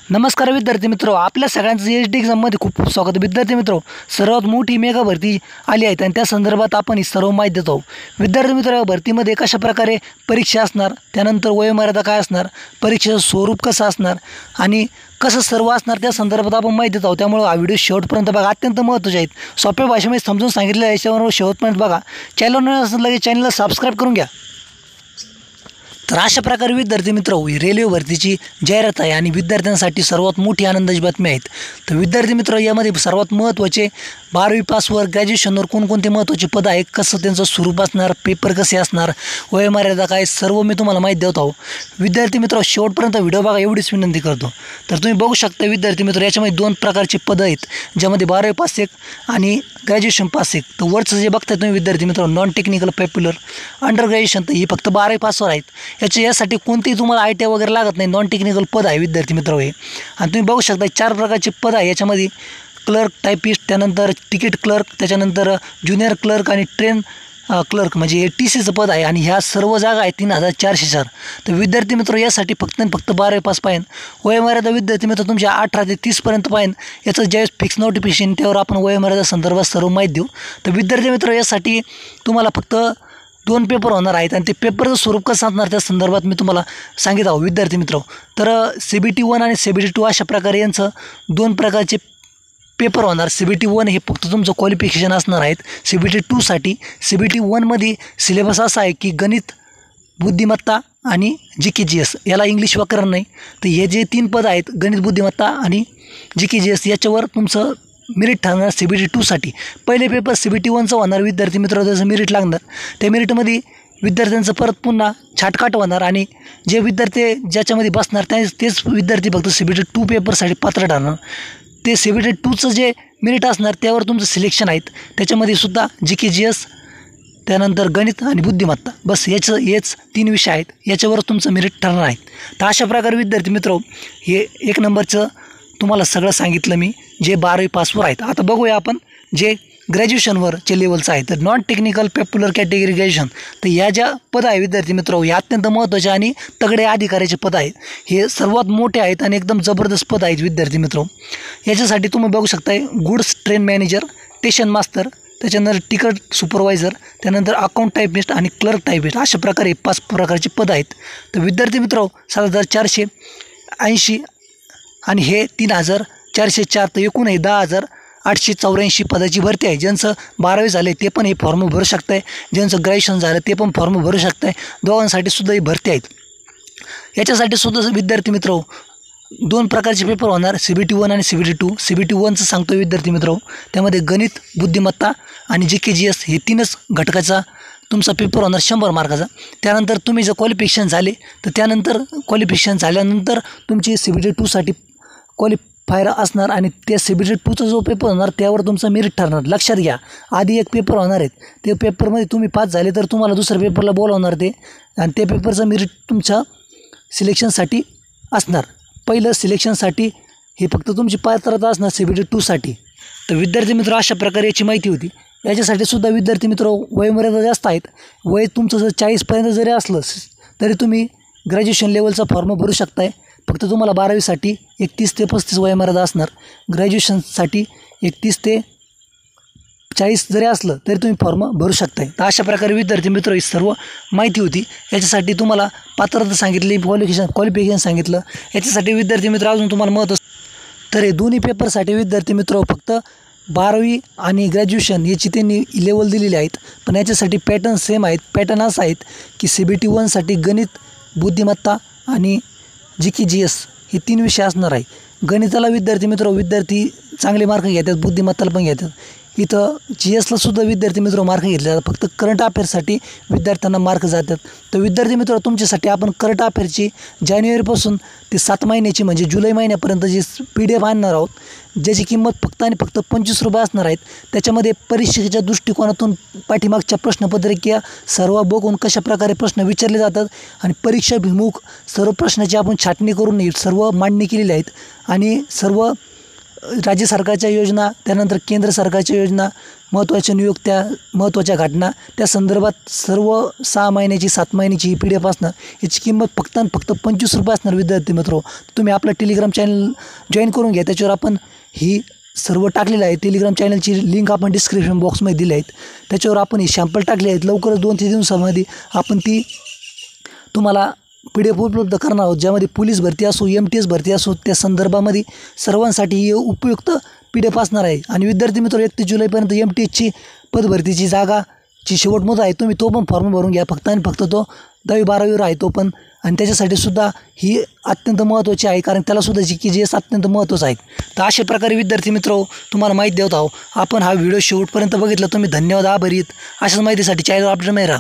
नमस्कार विद्यार्थी मित्रो, आपल्या सगळ्यांचं एच.डी एक्झाममध्ये खूप खूप स्वागत. विद्यार्थी मित्रो, सर्वात मोठी मेगा भरती आली आहे आणि त्या संदर्भात आपण ही सर्व माहिती देतो. विद्यार्थी मित्रो, या भरतीमध्ये कशा प्रकारे परीक्षा असणार, त्यानंतर वयोमर्यादा काय असणार, परीक्षेचं स्वरूप कसं असणार आणि कसं सर्व असणार त्या संदर्भात आपण माहिती देतो. त्यामुळे हा व्हिडिओ शेवटपर्यंत बघा, अत्यंत महत्त्वाचे आहेत. सोप्या भाषेमध्ये समजून सांगितलं आहे, याच्यावर शेवटपर्यंत बघा. चॅनल न असेल लगेच चॅनलला सबस्क्राईब करून घ्या. तर अशा प्रकारे विद्यार्थी मित्र, रेल्वे भरतीची जाहिरात आहे आणि विद्यार्थ्यांसाठी सर्वात मोठी आनंदाची बातमी आहेत. तर विद्यार्थी मित्र, यामध्ये सर्वात महत्त्वाचे 12वी पासवर ग्रॅज्युएशनवर कोणकोणते महत्त्वाचे पद आहे, कसं त्यांचं स्वरूप असणार, पेपर कसे असणार, वयोमर्यादा काय, सर्व मी तुम्हाला माहिती देत आहो. विद्यार्थी मित्र, शेवटपर्यंत व्हिडिओ बघा एवढीच विनंती करतो. तर तुम्ही बघू शकता विद्यार्थी मित्र, याच्यामध्ये दोन प्रकारचे पदं आहेत, ज्यामध्ये 12वी पास एक आणि ग्रॅज्युएशन पास एक. तर वरचं जे बघताय तुम्ही विद्यार्थी मित्र, non technical popular under graduation, तर ही फक्त 12वी पासवर आहेत. यासाठी कोणतेही तुम्हाला ITI वगैरे लागत नाही, नॉन टेक्निकल पद आहे विद्यार्थी मित्र हे. आणि तुम्ही बघू शकता 4 प्रकारचे पद आहे याच्यामध्ये: क्लर्क, टायपिस्ट, त्यानंतर तिकीट क्लर्क, त्याच्यानंतर ज्युनियर क्लर्क आणि ट्रेन क्लर्क, म्हणजे हे TCचं पद आहे. आणि ह्या सर्व जागा आहेत 3404. तर विद्यार्थी मित्र, यासाठी फक्त 12वी पास पाहिजे. वयोमर्यादा विद्यार्थी मित्र तुमच्या 18 ते 30पर्यंत पाहिजे. याचं ज्यावेळेस फिक्स नोटिफिकेशन त्यावर आपण वयोमर्यादा संदर्भात सर्व माहिती देऊ. तर विद्यार्थी मित्र, यासाठी तुम्हाला फक्त 2 पेपर होणार आहेत आणि ते पेपरचं स्वरूप कसं असणार त्या संदर्भात मी तुम्हाला सांगित आहो विद्यार्थी मित्र. तर CBT 1 आणि CBT 2 अशा प्रकारे यांचं 2 प्रकारचे पेपर होणार. CBT 1 हे फक्त तुमचं क्वालिफिकेशन असणार आहेत. CBT 2साठी CBT 1मध्ये सिलेबस असा आहे की गणित, बुद्धिमत्ता आणि GK/GS, याला इंग्लिश व्याकरण नाही. तर हे जे 3 पद आहेत, गणित, बुद्धिमत्ता आणि GK/GS, याच्यावर तुमचं मेरिट ठरणार. CBT 2साठी पहिले पेपर CBT 1चं होणार विद्यार्थी मित्र, त्याचं मेरिट लागणार. त्या मेरिटमध्ये विद्यार्थ्यांचं परत पुन्हा छाटकाट होणार आणि जे विद्यार्थी ज्याच्यामध्ये बसणार तेच विद्यार्थी फक्त CBT 2 पेपरसाठी पात्र ठरणार. ते CBT 2चं जे मेरिट असणार त्यावर तुमचं सिलेक्शन आहेत. त्याच्यामध्ये सुद्धा GK/GS, त्यानंतर गणित आणि बुद्धिमत्ता, बस हेच 3 विषय आहेत, याच्यावर तुमचं मेरिट ठरणार आहे. तर अशा प्रकारे विद्यार्थी मित्र, हे 1 नंबरचं तुम्हाला सगळं सांगितलं मी, जे 12वी पासवर आहेत. आता बघूया आपण जे ग्रॅज्युएशनवरचे लेवलचं आहे. तर non technical popular category graduation, तर या ज्या पद आहे विद्यार्थी मित्र, हे अत्यंत महत्त्वाचे आणि तगडे अधिकाऱ्याचे पद आहेत. हे सर्वात मोठे आहेत आणि एकदम जबरदस्त पद आहेत विद्यार्थी मित्र. याच्यासाठी तुम्ही बघू शकताय गुड्स ट्रेन मॅनेजर, स्टेशन मास्तर, त्याच्यानंतर तिकीट सुपरवायझर, त्यानंतर अकाउंट टायपिस्ट आणि क्लर्क टायपिस्ट, अशा प्रकारे 5 प्रकारचे पद आहेत. तर विद्यार्थी मित्र, 7,480 आणि हे 3,404, तर एकूण हे 10,884 पदाची भरती आहे. ज्यांचं 12वी झाले ते पण हे फॉर्म भरू शकताय, ज्यांचं ग्रॅज्युएशन झालं ते पण फॉर्म भरू शकताय. दोघांसाठी सुद्धा ही भरती आहेत. याच्यासाठी सुद्धा विद्यार्थी मित्र 2 प्रकारचे पेपर होणार, CBT 1 आणि CBT 2. CBT 1चं सांगतो विद्यार्थी मित्र, त्यामध्ये गणित, बुद्धिमत्ता आणि GK/GS हे 3च घटकाचा तुमचा पेपर होणार 100 मार्काचा. त्यानंतर तुम्ही जर क्वालिफिकेशन झाले तर त्यानंतर क्वालिफिकेशन झाल्यानंतर तुमची CBT 2साठी क्वालिफायर असणार आणि त्या CBT 2चा जो पेपर होणार त्यावर तुमचं मेरिट ठरणार. लक्षात घ्या, आधी एक पेपर होणार आहेत, ते पेपरमध्ये तुम्ही पास झाले तर तुम्हाला दुसऱ्या पेपरला बोलावणार ते, आणि त्या पेपरचं मेरिट तुमच्या सिलेक्शनसाठी असणार. पहिलं सिलेक्शनसाठी हे फक्त तुमची पात्रता असणार CBT 2साठी. तर विद्यार्थी मित्र, अशा प्रकारे याची माहिती होती. याच्यासाठी सुद्धा विद्यार्थी मित्र वयोमर्यादा जास्त आहेत. वय तुमचं जर 40पर्यंत जरी असलं तरी तुम्ही ग्रॅज्युएशन लेवलचा फॉर्म भरू शकताय. फक्त तुम्हाला 12वीसाठी 31 ते 35 वयोमर्यादा असणार. ग्रॅज्युएशनसाठी 31 ते 40 जरी असलं तरी तुम्ही फॉर्म भरू शकताय. तर अशा प्रकारे विद्यार्थी मित्र ही सर्व माहिती होती. याच्यासाठी तुम्हाला पात्रता सांगितली, क्वालिफिकेशन सांगितलं. याच्यासाठी विद्यार्थी मित्र अजून तुम्हाला महत्त्व, तर हे दोन्ही पेपरसाठी विद्यार्थी मित्र फक्त 12वी आणि ग्रॅज्युएशन याची त्यांनी लेवल दिलेली आहेत. पण याच्यासाठी पॅटर्न सेम आहेत. पॅटर्न असं आहेत की CBT 1साठी गणित, बुद्धिमत्ता आणि GK/GS हे 3 विषय असणार आहे. गणिताला विद्यार्थी चांगले मार्क घेतात, बुद्धिमत्ताला पण घेतात. इथं GSला सुद्धा विद्यार्थी मित्र मार्क घेतले जातात. फक्त करंट अफेअर्ससाठी विद्यार्थ्यांना मार्क जातात. तर विद्यार्थी मित्र, तुमच्यासाठी आपण करंट अफेअरची जानेवारीपासून ते 7 महिन्याची म्हणजे जुलै महिन्यापर्यंत जी PDF आणणार आहोत, ज्याची किंमत फक्त आणि फक्त ₹25 असणार आहेत. त्याच्यामध्ये परीक्षेच्या दृष्टिकोनातून पाठीमागच्या प्रश्नपत्रिका सर्व बघून कशा प्रकारे प्रश्न विचारले जातात आणि परीक्षाभिमुख सर्व प्रश्नाची आपण छाटणी करून सर्व मांडणी केलेली आहेत आणि सर्व राज्य सरकारच्या योजना, त्यानंतर केंद्र सरकारच्या योजना, महत्त्वाच्या नियुक्त्या, महत्त्वाच्या घटना, त्या संदर्भात सर्व 6 महिन्याची 7 महिन्याची PDF असणार. याची किंमत फक्त आणि फक्त 25 रुपये असणार विद्यार्थी मित्र. तुम्ही आपलं टेलिग्राम चॅनल जॉईन करून घ्या. त्याच्यावर आपण ही सर्व टाकलेलं आहे. टेलिग्राम चॅनलची लिंक आपण डिस्क्रिप्शन बॉक्समध्ये दिली आहेत. त्याच्यावर आपण ही सॅम्पल टाकले आहेत. लवकरच 2-3 दिवसामध्ये आपण ती तुम्हाला PDF उपलब्ध करणार आहोत, ज्यामध्ये पोलीस भरती असो, MTS भरती असो, त्या संदर्भामध्ये सर्वांसाठी हे उपयुक्त PDF असणार आहे. आणि विद्यार्थी मित्र 31 जुलैपर्यंत MTSची पदभरतीची जागाची शेवट मुदत आहे. तुम्ही तो पण फॉर्म भरून घ्या. फक्त आणि फक्त तो 10वी-12वीवर आहे तो पण. आणि त्याच्यासाठी सुद्धा ही अत्यंत महत्त्वाची आहे, कारण त्यालासुद्धा GS अत्यंत महत्त्वाचं आहे. तर अशा प्रकारे विद्यार्थी मित्र तुम्हाला माहिती देत आहोत. आपण हा व्हिडिओ शेवटपर्यंत बघितला. तुम्ही धन्यवाद, आभारी आहेत. अशाच माहितीसाठी चॅनल अपडेट राहा.